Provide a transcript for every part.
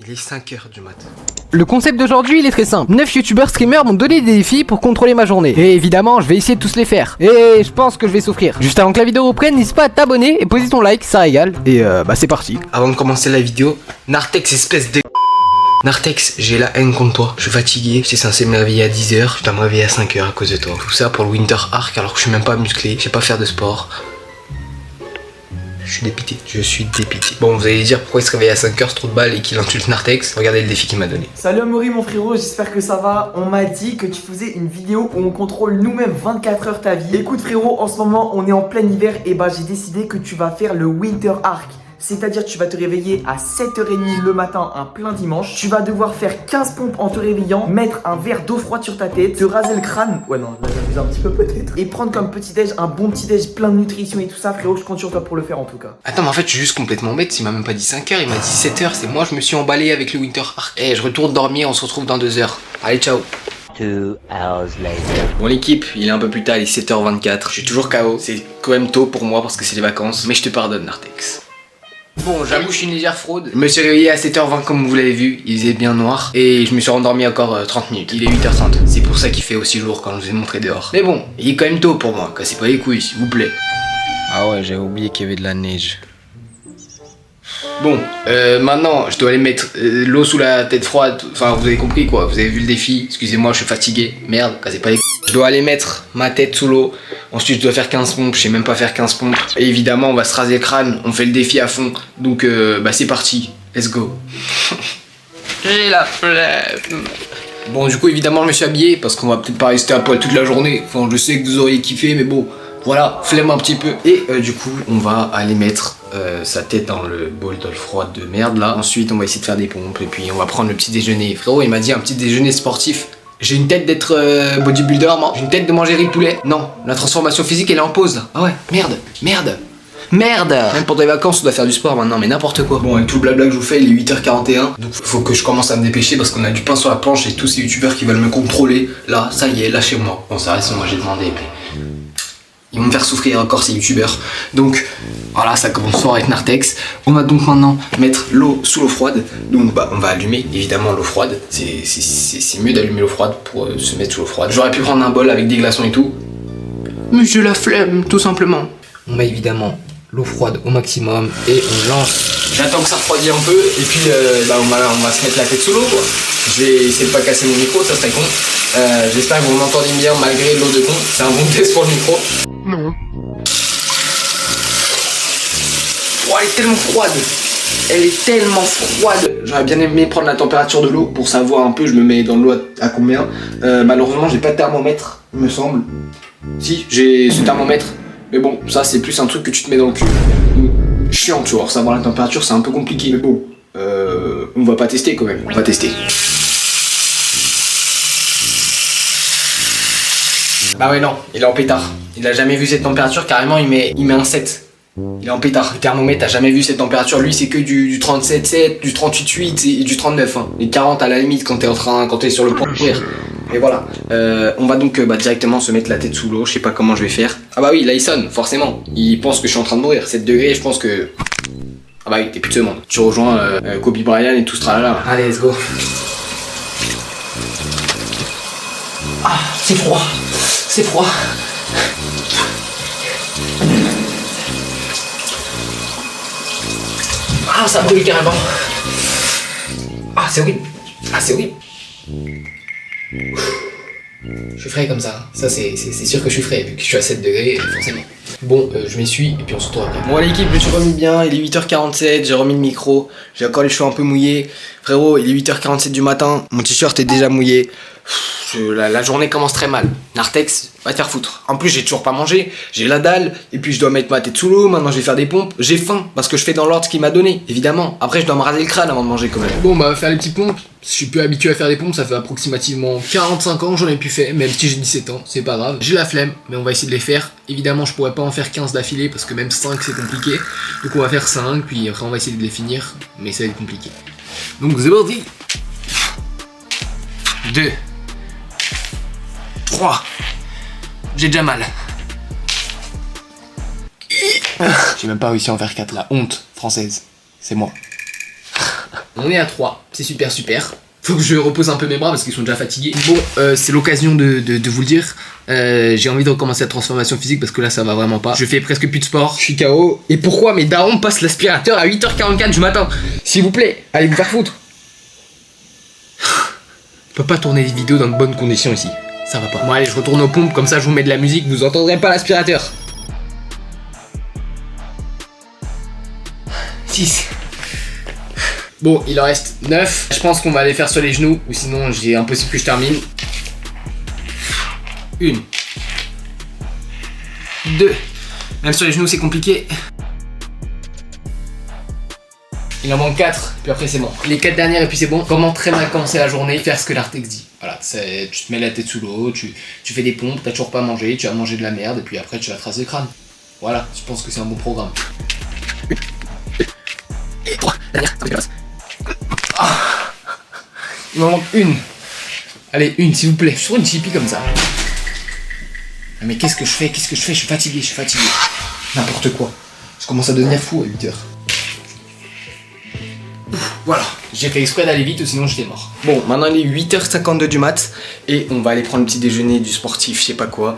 Il est 5h du mat. Le concept d'aujourd'hui il est très simple. 9 youtubeurs streamers m'ont donné des défis pour contrôler ma journée. Et évidemment je vais essayer de tous les faire. Et je pense que je vais souffrir. Juste avant que la vidéo reprenne, n'hésite pas à t'abonner et poser ton like, ça régale. Et bah c'est parti. Avant de commencer la vidéo, Nartex espèce de... Nartex, j'ai la haine contre toi. Je suis fatigué, j'étais censé me réveiller à 10h, je dois me réveiller à 5h à cause de toi. Tout ça pour le Winter Arc alors que je suis même pas musclé, je sais pas faire de sport. Je suis dépité, je suis dépité. Bon, vous allez dire pourquoi il se réveille à 5h, ce trou de balle et qu'il insulte Nartex. Regardez le défi qu'il m'a donné. Salut Amaury mon frérot, j'espère que ça va. On m'a dit que tu faisais une vidéo où on contrôle nous-mêmes 24 heures ta vie. Écoute frérot, en ce moment on est en plein hiver et bah j'ai décidé que tu vas faire le Winter Arc. C'est-à-dire tu vas te réveiller à 7h30 le matin, un plein dimanche. Tu vas devoir faire 15 pompes en te réveillant, mettre un verre d'eau froide sur ta tête, te raser le crâne. Ouais non, là j'abuse un petit peu peut-être. Et prendre comme petit déj un bon petit déj plein de nutrition et tout ça. Frérot, je compte sur toi pour le faire en tout cas. Attends, mais en fait je suis juste complètement bête, il m'a même pas dit 5h, il m'a dit 7h. C'est moi, je me suis emballé avec le Winter Arc. Eh, je retourne dormir, on se retrouve dans 2 heures. Allez, ciao. 2 hours later. Bon l'équipe, il est un peu plus tard, il est 7h24. Je suis toujours KO, c'est quand même tôt pour moi parce que c'est les vacances. Mais je te pardonne Nartex. Bon, j'avoue, je suis une légère fraude. Je me suis réveillé à 7h20 comme vous l'avez vu, il faisait bien noir. Et je me suis rendormi encore 30 minutes. Il est 8h30. C'est pour ça qu'il fait aussi lourd quand je vous ai montré dehors. Mais bon, il est quand même tôt pour moi. Cassez pas les couilles, s'il vous plaît. Ah ouais, j'avais oublié qu'il y avait de la neige. Bon, maintenant, je dois aller mettre l'eau sous la tête froide. Enfin, vous avez compris quoi, vous avez vu le défi. Excusez-moi, je suis fatigué. Merde, cassez pas les couilles. Je dois aller mettre ma tête sous l'eau. Ensuite, je dois faire 15 pompes. Je sais même pas faire 15 pompes. Et évidemment, on va se raser le crâne. On fait le défi à fond. Donc, bah, c'est parti. Let's go. J'ai la flemme. Bon, du coup, évidemment, je me suis habillé parce qu'on va peut-être pas rester à poil toute la journée. Enfin, je sais que vous auriez kiffé, mais bon. Voilà, flemme un petit peu. Et du coup, on va aller mettre sa tête dans le bol d'eau froide de merde là. Ensuite, on va essayer de faire des pompes et puis on va prendre le petit déjeuner. Frérot, il m'a dit un petit déjeuner sportif. J'ai une tête d'être bodybuilder, moi. J'ai une tête de manger riz de poulet. Non, la transformation physique, elle est en pause là. Ah ouais, merde, merde. Merde! Même pendant les vacances, on doit faire du sport maintenant, mais n'importe quoi. Bon, avec tout le blabla que je vous fais, il est 8h41. Donc, faut que je commence à me dépêcher parce qu'on a du pain sur la planche et tous ces youtubeurs qui veulent me contrôler. Là, ça y est, lâchez-moi. Bon, ça reste, moi j'ai demandé, mais. Ils vont me faire souffrir encore ces youtubeurs. Donc voilà, ça commence fort avec Nartex. On va donc maintenant mettre l'eau sous l'eau froide. Donc bah on va allumer évidemment l'eau froide. C'est mieux d'allumer l'eau froide pour se mettre sous l'eau froide. J'aurais pu prendre un bol avec des glaçons et tout. Mais j'ai la flemme tout simplement. On met évidemment l'eau froide au maximum et on lance. J'attends que ça refroidisse un peu et puis bah, on va se mettre la tête sous l'eau quoi. Je vais essayer de pas casser mon micro, ça serait con. J'espère que vous m'entendez bien malgré l'eau de con. C'est un bon test pour le micro. Non. Oh, elle est tellement froide. Elle est tellement froide. J'aurais bien aimé prendre la température de l'eau pour savoir un peu. Je me mets dans l'eau à combien. Malheureusement, j'ai pas de thermomètre, il me semble. Si, j'ai ce thermomètre. Mais bon, ça c'est plus un truc que tu te mets dans le cul. Chiant, tu vois. Savoir la température, c'est un peu compliqué. Mais bon, on va pas tester quand même. On va tester. Bah ouais non, il est en pétard. Il a jamais vu cette température, carrément il met un 7. Il est en pétard. Le thermomètre a jamais vu cette température. Lui c'est que du 37,7, du 38,8 et du 39. Hein. Les 40 à la limite quand t'es sur le point de mourir. Et voilà. On va donc directement se mettre la tête sous l'eau. Je sais pas comment je vais faire. Ah bah oui, là il sonne, forcément. Il pense que je suis en train de mourir. 7 degrés, je pense que... Ah bah oui, t'es plus de ce monde. Tu rejoins Kobe Bryant et tout ce tralala. Allez, let's go. Ah, c'est froid. C'est froid. Ah, ça brûle carrément. Ah, c'est horrible. Ah, c'est horrible. Je suis frais comme ça. Ça, c'est sûr que je suis frais, vu que je suis à 7 degrés, forcément. Bon, je m'essuie et puis on se retrouve après. Bon, l'équipe, je me suis remis bien. Il est 8h47, j'ai remis le micro. J'ai encore les cheveux un peu mouillés. Frérot, il est 8h47 du matin. Mon t-shirt est déjà mouillé. La journée commence très mal. Nartex, va te faire foutre. En plus, j'ai toujours pas mangé. J'ai la dalle. Et puis, je dois mettre ma tête sous l'eau. Maintenant, je vais faire des pompes. J'ai faim parce que je fais dans l'ordre qu'il m'a donné, évidemment. Après, je dois me raser le crâne avant de manger quand même. Bon, bah, faire les petites pompes. Je suis plus habitué à faire des pompes. Ça fait approximativement 45 ans que j'en ai plus fait. Même si j'ai 17 ans, c'est pas grave. J'ai la flemme, mais on va essayer de les faire. Évidemment, je pourrais pas en faire 15 d'affilée parce que même 5, c'est compliqué. Donc, on va faire 5. Puis après, on va essayer de les finir. Mais ça va être compliqué. Donc, c'est parti. 2. 3. J'ai déjà mal. J'ai même pas réussi à en faire 4. La honte française, c'est moi. On est à 3, c'est super. Faut que je repose un peu mes bras parce qu'ils sont déjà fatigués. Bon, c'est l'occasion de vous le dire. J'ai envie de recommencer la transformation physique parce que là ça va vraiment pas. Je fais presque plus de sport, je suis KO. Et pourquoi mes darons passent l'aspirateur à 8h44 du matin? S'il vous plaît, allez vous faire foutre. Je peux pas tourner des vidéos dans de bonnes conditions ici. Ça va pas. Bon allez, je retourne aux pompes, comme ça je vous mets de la musique, vous entendrez pas l'aspirateur. 6. Bon, il en reste 9. Je pense qu'on va les faire sur les genoux, ou sinon j'ai impossible que je termine. 1. 2. Même sur les genoux c'est compliqué. Il en manque 4, puis après c'est bon. Les 4 dernières et puis c'est bon. Comment très mal commencer la journée, faire ce que Nartex dit. Voilà, tu te mets la tête sous l'eau, tu fais des pompes, t'as toujours pas mangé, tu vas manger de la merde et puis après tu vas tracer le crâne. Voilà, je pense que c'est un bon programme. 3, dernière, c'est dégueulasse. Il m'en manque une. Allez, une s'il vous plaît. Je suis sur une chippie comme ça. Ah, mais qu'est-ce que je fais? Je suis fatigué. N'importe quoi. Je commence à devenir fou à 8h. Voilà, j'ai fait exprès d'aller vite ou sinon j'étais mort. Bon, maintenant il est 8h52 du mat et on va aller prendre le petit déjeuner du sportif, je sais pas quoi.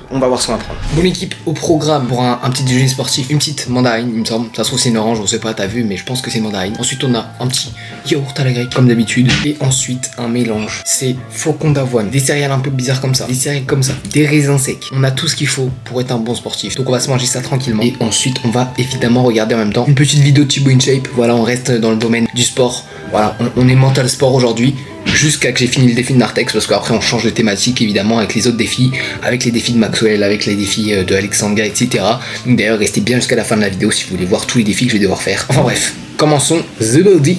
On va voir ce qu'on va prendre. Bon l'équipe, au programme pour un petit déjeuner sportif, une petite mandarine, il me semble. Ça se trouve c'est une orange, on sait pas, t'as vu, mais je pense que c'est une mandarine. Ensuite on a un petit yaourt à la grecque, comme d'habitude. Et ensuite un mélange. C'est flocons d'avoine, des céréales un peu bizarres comme ça, des céréales comme ça, des raisins secs. On a tout ce qu'il faut pour être un bon sportif. Donc on va se manger ça tranquillement. Et ensuite on va évidemment regarder en même temps une petite vidéo de Thibaut InShape. Voilà, on reste dans le domaine du sport. Voilà, on est mental sport aujourd'hui. Jusqu'à que j'ai fini le défi de Nartex, parce qu'après on change de thématique évidemment avec les autres défis, avec les défis de Maxwell, avec les défis de Alexandra, etc. Donc d'ailleurs restez bien jusqu'à la fin de la vidéo si vous voulez voir tous les défis que je vais devoir faire. Enfin bref, commençons The Body.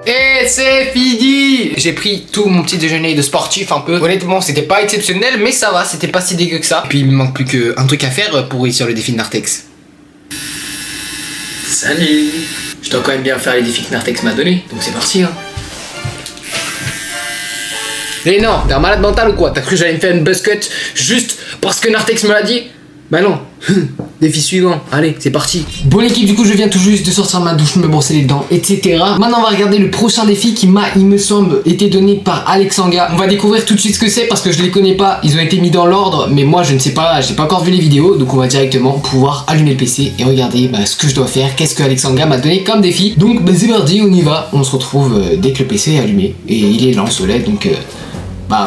Et c'est fini! J'ai pris tout mon petit déjeuner de sportif un peu. Honnêtement, c'était pas exceptionnel, mais ça va, c'était pas si dégueu que ça. Puis il me manque plus qu'un truc à faire pour réussir le défi de Nartex. Salut! Je dois quand même bien faire les défis que Nartex m'a donné, donc c'est parti hein. Mais non, t'es un malade mental ou quoi? T'as cru que j'allais me faire une buzz cut juste parce que Nartex me l'a dit? Bah non. Défi suivant, allez, c'est parti. Bon l'équipe, du coup je viens tout juste de sortir de ma douche, me brosser les dents, etc. Maintenant on va regarder le prochain défi qui m'a, il me semble, été donné par Alexandra. On va découvrir tout de suite ce que c'est parce que je les connais pas, ils ont été mis dans l'ordre, mais moi je ne sais pas, j'ai pas encore vu les vidéos, donc on va directement pouvoir allumer le PC et regarder ce que je dois faire, qu'est-ce que Alexandra m'a donné comme défi. Donc c'est parti, on y va, on se retrouve dès que le PC est allumé et il est là en soleil, donc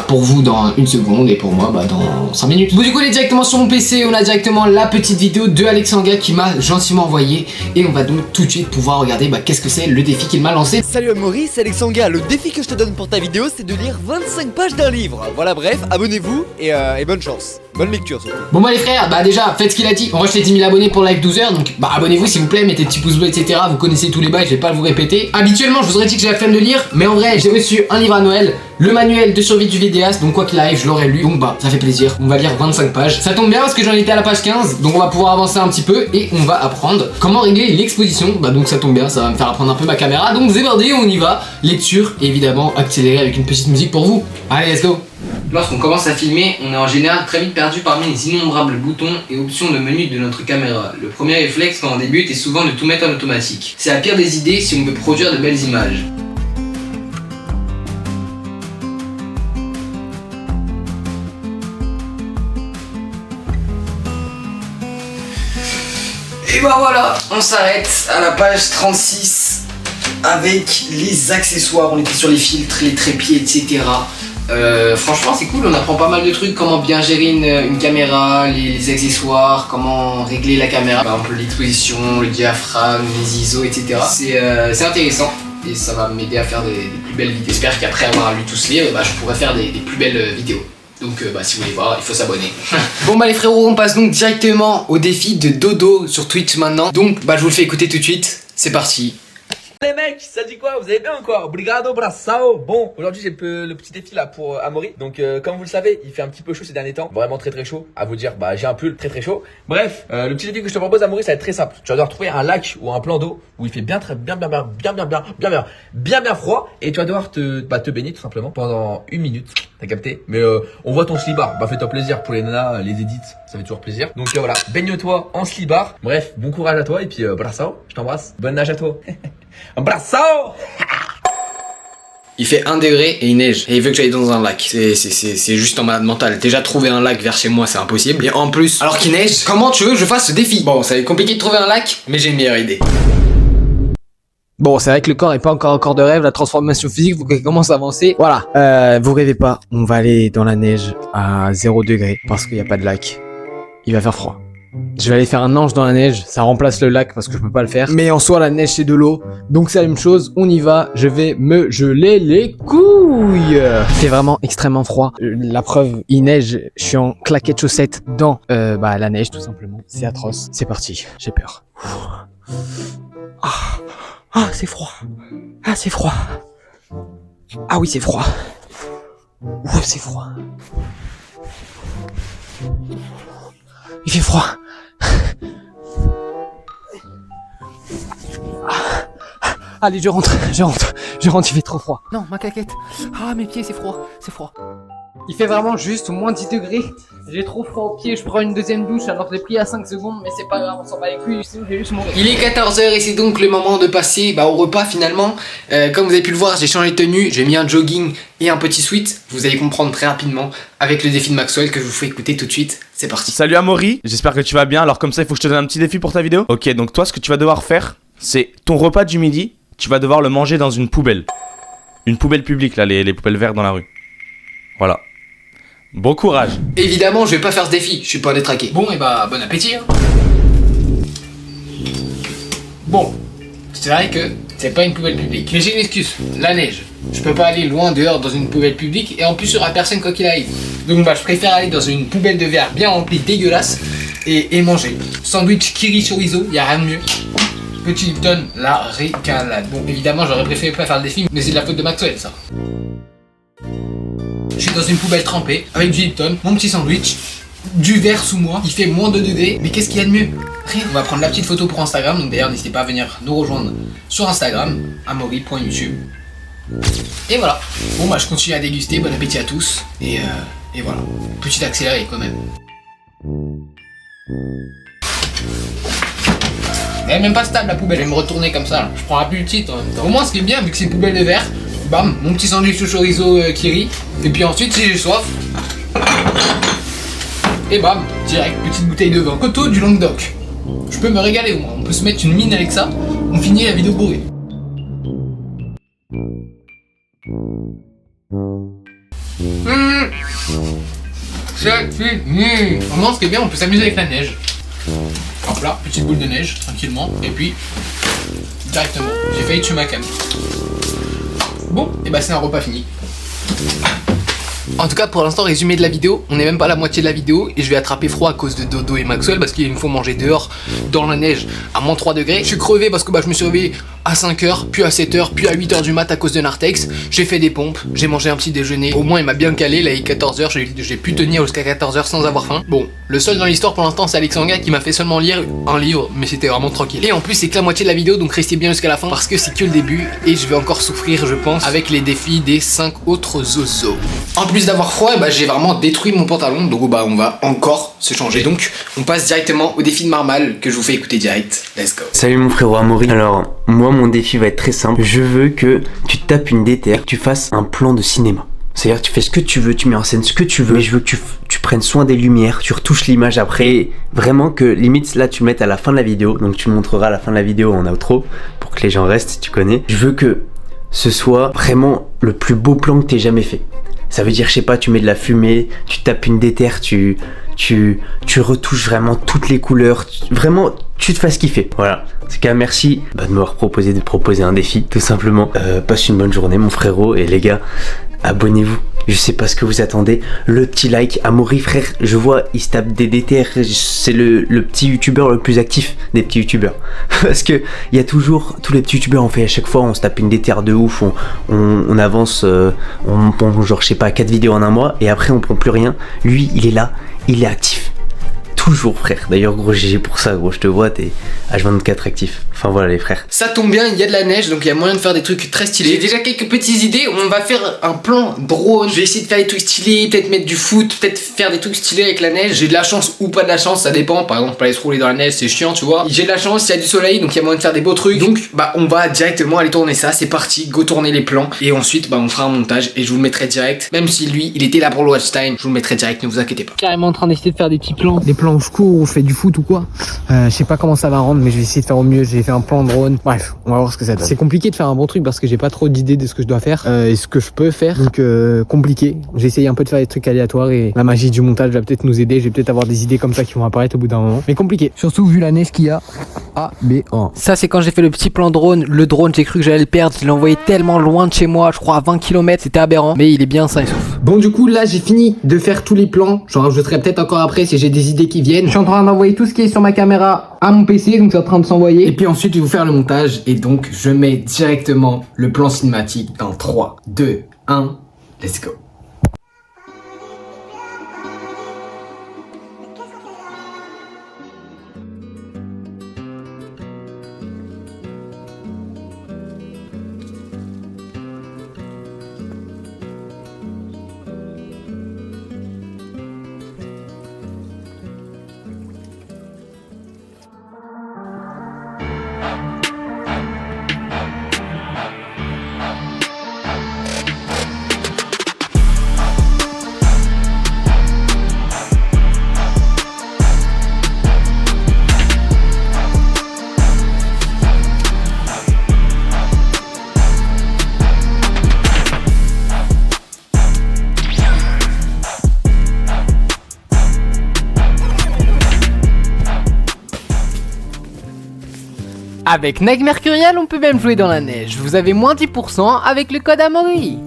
pour vous dans 1 seconde et pour moi dans 5 minutes. Bon du coup on est directement sur mon PC, on a directement la petite vidéo de Alexandra qui m'a gentiment envoyé et on va donc tout de suite pouvoir regarder qu'est-ce que c'est le défi qu'il m'a lancé. Salut Maurice, c'est Alexandra, le défi que je te donne pour ta vidéo c'est de lire 25 pages d'un livre. Voilà bref, abonnez-vous et bonne chance. Bonne lecture surtout. Bon les frères, déjà faites ce qu'il a dit. On rush les 10 000 abonnés pour live 12h, donc abonnez-vous s'il vous plaît, mettez petit pouce bleu etc. Vous connaissez tous les bails, je vais pas vous répéter. Habituellement je vous aurais dit que j'ai la flemme de lire, mais en vrai j'ai reçu un livre à Noël, le manuel de survie du vidéaste, donc quoi qu'il arrive je l'aurais lu, donc ça fait plaisir. On va lire 25 pages. Ça tombe bien parce que j'en étais à la page 15, donc on va pouvoir avancer un petit peu et on va apprendre comment régler l'exposition. Donc ça tombe bien, ça va me faire apprendre un peu ma caméra, donc zébardé, on y va. Lecture et évidemment accéléré avec une petite musique pour vous. Allez let's go. Lorsqu'on commence à filmer, on est en général très vite perdu parmi les innombrables boutons et options de menu de notre caméra. Le premier réflexe quand on débute est souvent de tout mettre en automatique. C'est la pire des idées si on veut produire de belles images. Et voilà, on s'arrête à la page 36 avec les accessoires. On était sur les filtres, les trépieds, etc. Franchement c'est cool, on apprend pas mal de trucs, comment bien gérer une caméra, les accessoires, comment régler la caméra, par exemple l'exposition, le diaphragme, les ISO, etc. C'est intéressant et ça va m'aider à faire des plus belles vidéos. J'espère qu'après avoir lu tout ce livre, je pourrai faire des plus belles vidéos. Donc si vous voulez voir, il faut s'abonner. Bon les frérots, on passe donc directement au défi de dodo sur Twitch maintenant. Donc je vous le fais écouter tout de suite, c'est parti. Les mecs, ça dit quoi? Vous allez bien ou quoi? Obrigado, braçao. Bon, aujourd'hui j'ai le petit défi là pour Amaury. Donc comme vous le savez, il fait un petit peu chaud ces derniers temps. Vraiment très très chaud. À vous dire, bah j'ai un pull très très chaud. Bref, le petit défi que je te propose Amaury, ça va être très simple. Tu vas devoir trouver un lac ou un plan d'eau où il fait bien froid. Et tu vas devoir te baigner tout simplement pendant 1 minute. T'as capté? Mais on voit ton slibard. Bah fais-toi plaisir pour les nanas, les edits. Ça fait toujours plaisir. Donc voilà, baigne-toi en slibard. Bref, bon courage à toi et puis braçao, je t'embrasse. Bonne nage à toi. Braçao. Il fait 1 degré et il neige. Et il veut que j'aille dans un lac. C'est juste en malade mental. Déjà trouver un lac vers chez moi c'est impossible. Et en plus, alors qu'il neige, comment tu veux que je fasse ce défi? Bon, ça va être compliqué de trouver un lac, mais j'ai une meilleure idée. Bon, c'est vrai que le corps est pas encore un corps de rêve, la transformation physique, faut qu'elle commence à avancer. Voilà, vous rêvez pas, on va aller dans la neige à 0 degré parce qu'il y a pas de lac. Il va faire froid. Je vais aller faire un ange dans la neige, ça remplace le lac parce que je peux pas le faire. Mais en soi, la neige c'est de l'eau, donc c'est la même chose, on y va, je vais me geler les couilles. C'est vraiment extrêmement froid. La preuve, il neige, je suis en claquettes chaussettes dans la neige tout simplement. C'est atroce. C'est parti, j'ai peur. Ah, c'est froid. Ah, c'est froid. Ah oui, c'est froid. Ouh, c'est froid. Il fait froid. Allez, je rentre, il fait trop froid. Non, ma claquette. Ah, mes pieds, c'est froid. Il fait vraiment juste moins 10 degrés. J'ai trop froid aux pieds, je prends une deuxième douche alors que j'ai pris à 5 secondes, mais c'est pas grave, on s'en bat les couilles, sinon j'ai juste mourir. Il est 14h et c'est donc le moment de passer au repas finalement. Comme vous avez pu le voir, j'ai changé de tenue, j'ai mis un jogging et un petit sweat. Vous allez comprendre très rapidement avec le défi de Maxwell que je vous fais écouter tout de suite. C'est parti. Salut Amaury, j'espère que tu vas bien. Alors comme ça, il faut que je te donne un petit défi pour ta vidéo. Ok, donc toi, ce que tu vas devoir faire, c'est ton repas du midi, tu vas devoir le manger dans une poubelle. Une poubelle publique, là, les poubelles vertes dans la rue. Voilà. Bon courage. Évidemment, je vais pas faire ce défi, je suis pas détraqué. Bon, et bon appétit. Hein. Bon, c'est vrai que c'est pas une poubelle publique. Mais j'ai une excuse, la neige. Je peux pas aller loin dehors dans une poubelle publique et en plus il y aura personne quoi qu'il arrive. Donc je préfère aller dans une poubelle de verre bien remplie, dégueulasse et manger. Sandwich kiri chorizo, y a rien de mieux. Petit Lipton, la régalade. Bon, évidemment, j'aurais préféré pas faire le défi, mais c'est de la faute de Maxwell, ça. Je suis dans une poubelle trempée, avec du Lipton, mon petit sandwich, du verre sous moi, il fait moins 2 degrés, mais qu'est-ce qu'il y a de mieux? Rien. On va prendre la petite photo pour Instagram, donc d'ailleurs, n'hésitez pas à venir nous rejoindre sur Instagram, amaury.youtube. Et voilà. Bon, je continue à déguster, bon appétit à tous, et voilà. Petit accéléré quand même. Elle est même pas stable la poubelle, elle va me retourner comme ça là. Je prends plus le titre en même temps. Au moins ce qui est bien vu que c'est une poubelle de verre, bam, mon petit sandwich au chorizo kiri. Et puis ensuite si j'ai soif, et bam, direct, petite bouteille de vin. Coteau du Languedoc. Je peux me régaler au moins, on peut se mettre une mine avec ça, on finit la vidéo bourrée. C'est fini. Au moins ce qui est bien, on peut s'amuser avec la neige. Hop là, petite boule de neige, tranquillement, et puis directement, j'ai failli tuer ma cam. Bon, et c'est un repas fini. En tout cas, pour l'instant, résumé de la vidéo, on n'est même pas à la moitié de la vidéo et je vais attraper froid à cause de Dodo et Maxwell parce qu'il me faut manger dehors dans la neige à moins 3 degrés. Je suis crevé parce que je me suis réveillé à 5h, puis à 7h, puis à 8h du mat à cause de Nartex. J'ai fait des pompes, j'ai mangé un petit déjeuner. Au moins, il m'a bien calé. Là, il est 14h, j'ai pu tenir jusqu'à 14h sans avoir faim. Bon, le seul dans l'histoire pour l'instant, c'est Alexandra qui m'a fait seulement lire un livre, mais c'était vraiment tranquille. Et en plus, c'est que la moitié de la vidéo, donc restez bien jusqu'à la fin parce que c'est que le début et je vais encore souffrir, je pense, avec les défis des 5 autres zozos. En plus d'avoir froid, j'ai vraiment détruit mon pantalon, donc on va encore se changer. Donc, on passe directement au défi de Marmal que je vous fais écouter direct. Let's go. Salut mon frérot Amaury. Alors, moi mon défi va être très simple. Je veux que tu te tapes une déterre, que tu fasses un plan de cinéma. C'est-à-dire tu fais ce que tu veux, tu mets en scène ce que tu veux, mais je veux que tu prennes soin des lumières, tu retouches l'image après, vraiment que limite là tu le mettes à la fin de la vidéo, donc tu le montreras à la fin de la vidéo en outro, pour que les gens restent, tu connais. Je veux que ce soit vraiment le plus beau plan que t'aies jamais fait. Ça veut dire, je sais pas, tu mets de la fumée, tu tapes une déterre, tu retouches vraiment toutes les couleurs, vraiment tu te fasses kiffer, voilà. En tout cas, merci de m'avoir proposé un défi, tout simplement. Passe une bonne journée, mon frérot. Et les gars, abonnez-vous. Je sais pas ce que vous attendez. Le petit like. Amaury, frère, je vois, il se tape des DTR. C'est le petit youtubeur le plus actif des petits youtubeurs. Parce que il y a toujours, tous les petits youtubeurs, on fait à chaque fois, on se tape une DTR de ouf. On avance, on pond genre, je sais pas, 4 vidéos en un mois. Et après, on prend plus rien. Lui, il est là, il est actif. Toujours, frère. D'ailleurs, gros GG pour ça, gros, je te vois, t'es H24 actif. Enfin voilà, les frères. Ça tombe bien, il y a de la neige, donc il y a moyen de faire des trucs très stylés. J'ai déjà quelques petites idées. On va faire un plan drone. Je vais essayer de faire des trucs stylés, peut-être mettre du foot, peut-être faire des trucs stylés avec la neige. J'ai de la chance ou pas de la chance, ça dépend. Par exemple, aller se rouler dans la neige, c'est chiant, tu vois. J'ai de la chance, il y a du soleil, donc il y a moyen de faire des beaux trucs. Donc, bah, on va directement aller tourner ça. C'est parti, go tourner les plans. Et ensuite, bah, on fera un montage et je vous le mettrai direct. Même si lui, il était là pour le watch time, je vous le mettrai direct, ne vous inquiétez pas. Carrément en train d'essayer de faire des petits plans, des plans où je cours, où je fais du foot ou quoi. Je sais pas comment ça va rendre, mais je vais essayer de faire au mieux. J'ai fait un plan drone. Bref, on va voir ce que ça donne. C'est compliqué de faire un bon truc parce que j'ai pas trop d'idées de ce que je dois faire et ce que je peux faire. Donc compliqué. J'ai essayé un peu de faire des trucs aléatoires et la magie du montage va peut-être nous aider. Je vais peut-être avoir des idées comme ça qui vont apparaître au bout d'un moment. Mais compliqué. Surtout vu la neige qu'il y a. A, B, A. Ça c'est quand j'ai fait le petit plan drone. Le drone, j'ai cru que j'allais le perdre. Je l'ai envoyé tellement loin de chez moi, je crois à 20 km. C'était aberrant. Mais il est bien sain et sauf. Bon, du coup, là j'ai fini de faire tous les plans. J'en rajouterai peut-être encore après si j'ai des idées qui viennent. Je suis en train d'envoyer tout ce qui est sur ma caméra à mon PC, donc c'est en train de s'envoyer. Et puis ensuite, je vais vous faire le montage. Et donc, je mets directement le plan cinématique dans 3, 2, 1, let's go. Avec Nike Mercurial, on peut même jouer dans la neige. Vous avez moins 10% avec le code Amaury.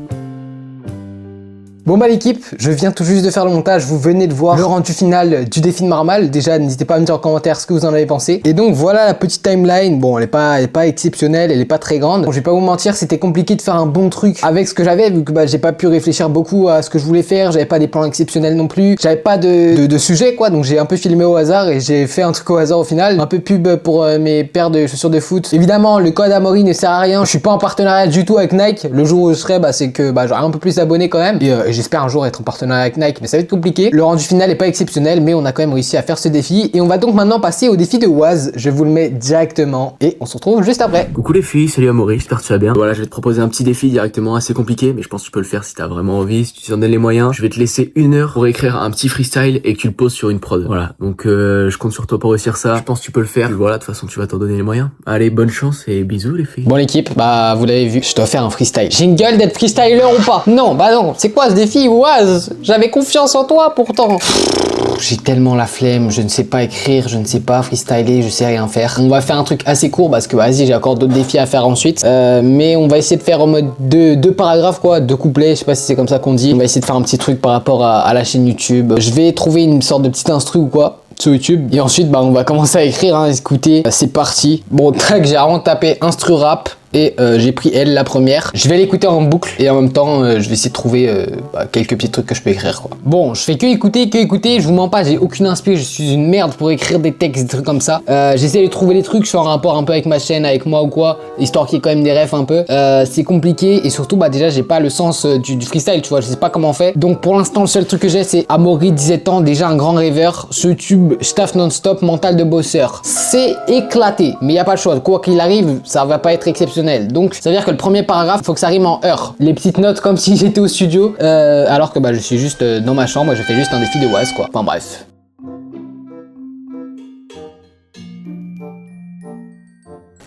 Bon bah l'équipe, je viens tout juste de faire le montage, vous venez de voir le rendu final du défi de Marmal. Déjà n'hésitez pas à me dire en commentaire ce que vous en avez pensé. Et donc voilà la petite timeline, bon elle est pas exceptionnelle, elle est pas très grande. Bon, je vais pas vous mentir, c'était compliqué de faire un bon truc avec ce que j'avais, vu que bah, j'ai pas pu réfléchir beaucoup à ce que je voulais faire, j'avais pas des plans exceptionnels non plus, j'avais pas de sujet quoi, donc j'ai un peu filmé au hasard et j'ai fait un truc au hasard au final. Un peu pub pour mes paires de chaussures de foot. Évidemment le code Amaury ne sert à rien, je suis pas en partenariat du tout avec Nike. Le jour où je serai, bah, c'est que bah, j'aurai un peu plus d'abonnés quand même. Et j'espère un jour être en partenariat avec Nike, mais ça va être compliqué. Le rendu final est pas exceptionnel, mais on a quand même réussi à faire ce défi. Et on va donc maintenant passer au défi de Waz. Je vous le mets directement et on se retrouve juste après. Coucou les filles, salut Amaury, j'espère que tu vas bien. Voilà, je vais te proposer un petit défi directement assez compliqué, mais je pense que tu peux le faire si t'as vraiment envie, si tu t'en donnes les moyens. Je vais te laisser 1 heure pour écrire un petit freestyle et que tu le poses sur une prod. Voilà, donc je compte sur toi pour réussir ça. Je pense que tu peux le faire. Voilà, de toute façon tu vas t'en donner les moyens. Allez, bonne chance et bisous les filles. Bon l'équipe, bah vous l'avez vu, je dois faire un freestyle. J'ai une gueule d'être freestyler ou pas? Non, bah non, c'est quoi ce défi Waz? J'avais confiance en toi pourtant. J'ai tellement la flemme, je ne sais pas écrire, je ne sais pas freestyler, je sais rien faire. On va faire un truc assez court parce que vas-y, j'ai encore d'autres défis à faire ensuite. Mais on va essayer de faire en mode deux paragraphes quoi, 2 couplets, je sais pas si c'est comme ça qu'on dit. On va essayer de faire un petit truc par rapport à la chaîne YouTube. Je vais trouver une sorte de petite instru ou quoi sur YouTube et ensuite bah on va commencer à écrire hein. Écoutez, c'est parti. Bon tac, j'ai vraiment tapé instru rap et j'ai pris elle la première. Je vais l'écouter en boucle et en même temps je vais essayer de trouver quelques petits trucs que je peux écrire quoi. Bon, je fais que écouter, je vous mens pas, j'ai aucune inspi, je suis une merde pour écrire des textes, des trucs comme ça. J'essaie de trouver des trucs, je fais un rapport un peu avec ma chaîne, avec moi ou quoi, histoire qu'il y ait quand même des refs un peu. C'est compliqué et surtout bah déjà j'ai pas le sens du freestyle, tu vois, je sais pas comment on fait. Donc pour l'instant le seul truc que j'ai c'est Amaury 17 ans, déjà un grand rêveur, ce tube, staff non-stop, mental de bosseur. C'est éclaté, mais y a pas le choix, quoi qu'il arrive, ça va pas être exceptionnel. Donc ça veut dire que le premier paragraphe faut que ça rime en heure. Les petites notes comme si j'étais au studio alors que bah je suis juste dans ma chambre et je fais juste un défi de Waz quoi. Enfin bref.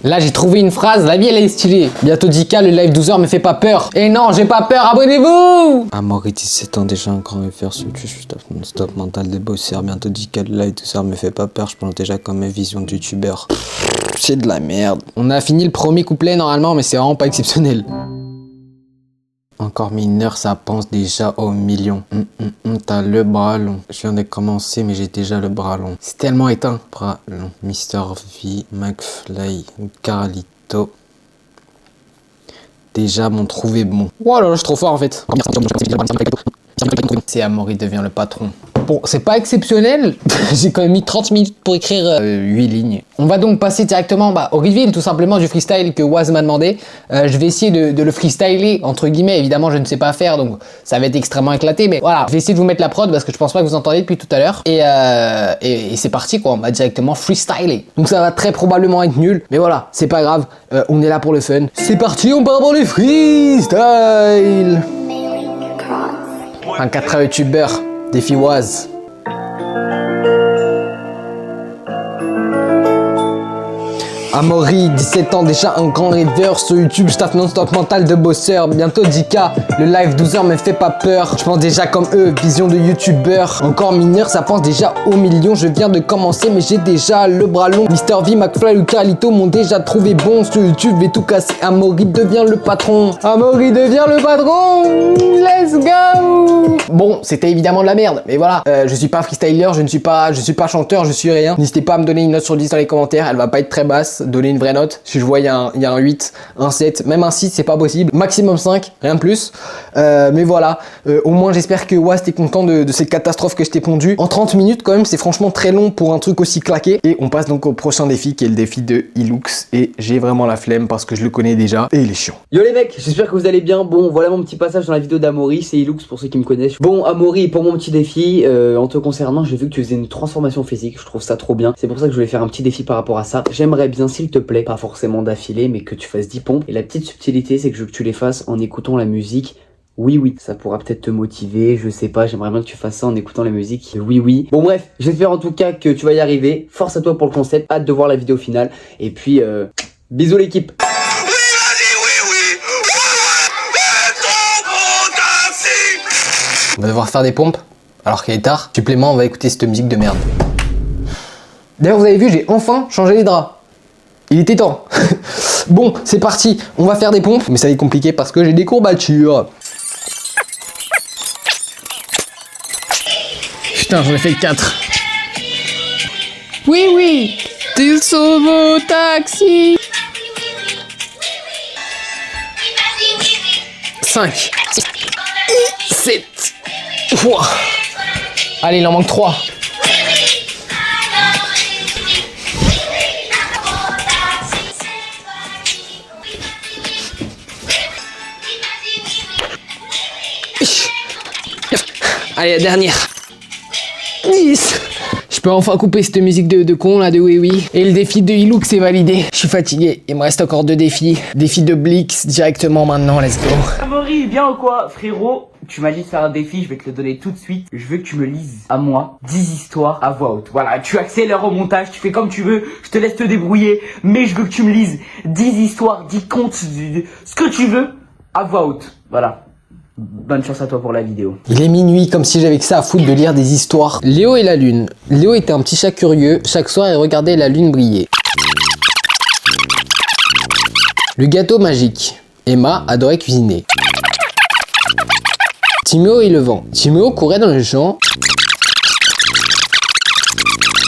Là j'ai trouvé une phrase, la vie elle est stylée. Bientôt 10K, le live 12h me fait pas peur. Et non, j'ai pas peur, abonnez-vous. Amaury 17 ans, déjà un grand rêveur, ce que je suis stop mental de bosseur. Bientôt 10K, le live 12h me fait pas peur, je pense déjà comme mes visions de youtubeur. C'est de la merde. On a fini le premier couplet normalement, mais c'est vraiment pas exceptionnel. Encore mineur, ça pense déjà au million. T'as le bras long. Je viens de commencer, mais j'ai déjà le bras long. C'est tellement éteint. Bras long. Mr. V, McFly, Carlito. Déjà m'ont trouvé bon. Oh là là, je suis trop fort en fait. C'est Amaury devient le patron. Bon, c'est pas exceptionnel. J'ai quand même mis 30 minutes pour écrire 8 lignes. On va donc passer directement au reveal tout simplement du freestyle que Waz m'a demandé. Je vais essayer de le freestyler, entre guillemets. Évidemment, je ne sais pas faire, donc ça va être extrêmement éclaté. Mais voilà, je vais essayer de vous mettre la prod parce que je pense pas que vous entendez depuis tout à l'heure. Et c'est parti quoi, on va directement freestyler. Donc ça va très probablement être nul. Mais voilà, c'est pas grave, on est là pour le fun. C'est parti, on part pour les freestyle. Un 4 youtubeur, défi Waz. Amaury, 17 ans déjà un grand rêveur. Sur YouTube, je tape non-stop mental de bosseur. Bientôt 10K, le live 12h me fait pas peur. Je pense déjà comme eux, vision de youtubeur. Encore mineur, ça pense déjà au million. Je viens de commencer, mais j'ai déjà le bras long. Mr. V, McFly ou Carlito m'ont déjà trouvé bon. Sur YouTube, je vais tout casser. Amaury devient le patron. Amaury devient le patron. Let's go. Bon, c'était évidemment de la merde, mais voilà. Je suis pas freestyler, je suis pas chanteur, je suis rien. N'hésitez pas à me donner une note sur 10 dans les commentaires. Elle va pas être très basse. Donner une vraie note. Si je vois il y a un 8, un 7, même un 6, c'est pas possible. Maximum 5, rien de plus. Mais voilà, au moins j'espère que Waz t'es content de cette catastrophe que je t'ai pondue. En 30 minutes quand même, c'est franchement très long pour un truc aussi claqué. Et on passe donc au prochain défi qui est le défi de Ilux. Et j'ai vraiment la flemme parce que je le connais déjà et il est chiant. Yo les mecs, j'espère que vous allez bien. Bon, voilà mon petit passage dans la vidéo d'Amaury, c'est Ilux pour ceux qui me connaissent. Bon Amaury, pour mon petit défi, en te concernant, j'ai vu que tu faisais une transformation physique, je trouve ça trop bien. C'est pour ça que je voulais faire un petit défi par rapport à ça. J'aimerais bien, s'il te plaît, pas forcément d'affilée, mais que tu fasses 10 pompes. Et la petite subtilité, c'est que je veux que tu les fasses en écoutant la musique. Oui, oui, ça pourra peut-être te motiver, je sais pas, j'aimerais bien que tu fasses ça en écoutant la musique. Oui, oui. Bon bref, j'espère en tout cas que tu vas y arriver. Force à toi pour le concept, hâte de voir la vidéo finale. Et puis, bisous l'équipe. On va devoir faire des pompes, alors qu'il est tard. Supplément, on va écouter cette musique de merde. D'ailleurs, vous avez vu, j'ai enfin changé les draps. Il était temps. Bon, c'est parti. On va faire des pompes, mais ça va être compliqué parce que j'ai des courbatures. Putain, j'en ai fait 4. Oui, oui. T'es sauve au taxi. 5. 7. Ouah. Allez, il en manque 3. Allez, la dernière. 10. Je peux enfin couper cette musique de con là de oui oui. Et le défi de Ilux est validé. Je suis fatigué, il me reste encore 2 défis. Défi de Blix directement maintenant, let's go. Amaury, bien ou quoi? Frérot, tu m'as dit de faire un défi, je vais te le donner tout de suite. Je veux que tu me lises à moi 10 histoires à voix haute. Voilà, tu accélères au montage, tu fais comme tu veux, je te laisse te débrouiller. Mais je veux que tu me lises 10 histoires, 10 contes, ce que tu veux à voix haute. Voilà. Bonne chance à toi pour la vidéo. Il est minuit, comme si j'avais que ça à foutre de lire des histoires. Léo et la lune. Léo était un petit chat curieux. Chaque soir, il regardait la lune briller. Le gâteau magique. Emma adorait cuisiner. Timéo et le vent. Timéo courait dans le champ.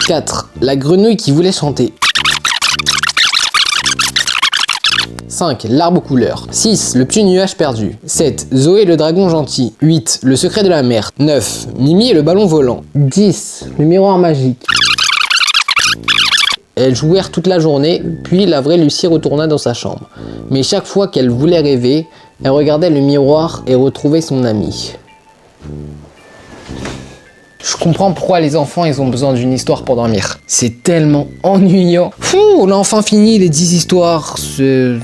4. La grenouille qui voulait chanter. 5. L'arbre aux couleurs. 6. Le petit nuage perdu. 7. Zoé le dragon gentil. 8. Le secret de la mer. 9. Mimi et le ballon volant. 10. Le miroir magique. Elles jouèrent toute la journée, puis la vraie Lucie retourna dans sa chambre. Mais chaque fois qu'elle voulait rêver, elle regardait le miroir et retrouvait son ami. Je comprends pourquoi les enfants ils ont besoin d'une histoire pour dormir. C'est tellement ennuyant. Fou, on a enfin fini les 10 histoires. Je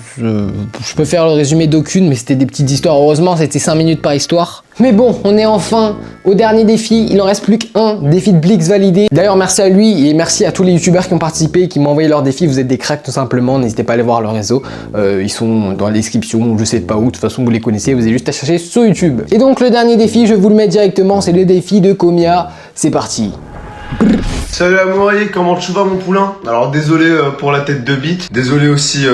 peux faire le résumé d'aucune, mais c'était des petites histoires. Heureusement, c'était 5 minutes par histoire. Mais bon, on est enfin au dernier défi. Il en reste plus qu'un. Défi de Blix validé. D'ailleurs, merci à lui et merci à tous les youtubeurs qui ont participé et qui m'ont envoyé leurs défis. Vous êtes des cracks tout simplement. N'hésitez pas à aller voir leur réseau. Ils sont dans la description ou je sais pas où. De toute façon, vous les connaissez. Vous avez juste à chercher sur YouTube. Et donc, le dernier défi, je vous le mets directement. C'est le défi de Comia. C'est parti. Brrr. Salut Amaury, comment tu vas mon poulain? Alors désolé pour la tête de bite, désolé aussi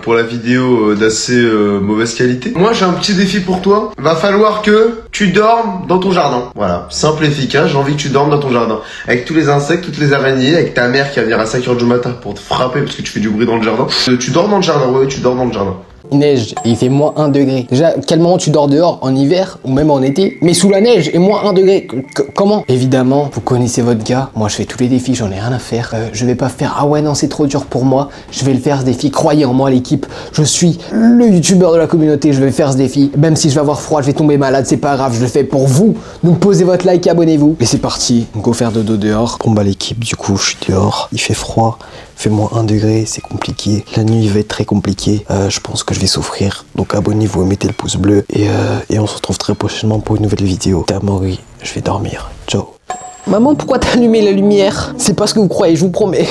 pour la vidéo d'assez mauvaise qualité. Moi j'ai un petit défi pour toi, va falloir que tu dormes dans ton jardin. Voilà, simple et efficace, j'ai envie que tu dormes dans ton jardin. Avec tous les insectes, toutes les araignées, avec ta mère qui va venir à 5h du matin pour te frapper parce que tu fais du bruit dans le jardin. Tu dors dans le jardin, ouais, tu dors dans le jardin. Il neige et il fait moins 1 degré. Déjà, quel moment tu dors dehors en hiver ou même en été, mais sous la neige et moins 1 degré? Comment? Évidemment, vous connaissez votre gars. Moi, je fais tous les défis, j'en ai rien à faire. Je vais pas faire ah ouais, non, c'est trop dur pour moi. Je vais le faire ce défi. Croyez en moi, l'équipe. Je suis le youtubeur de la communauté. Je vais faire ce défi. Même si je vais avoir froid, je vais tomber malade, c'est pas grave. Je le fais pour vous. Donc, posez votre like, abonnez-vous. Et c'est parti. Go faire dodo dehors. Bon bah l'équipe, du coup, je suis dehors. Il fait froid. Il fait moins 1 degré, c'est compliqué. La nuit va être très compliquée. Je pense que je vais souffrir. Donc abonnez-vous et mettez le pouce bleu. Et on se retrouve très prochainement pour une nouvelle vidéo. T'es Amaury, je vais dormir. Ciao. Maman, pourquoi t'as allumé la lumière? C'est pas ce que vous croyez, je vous promets.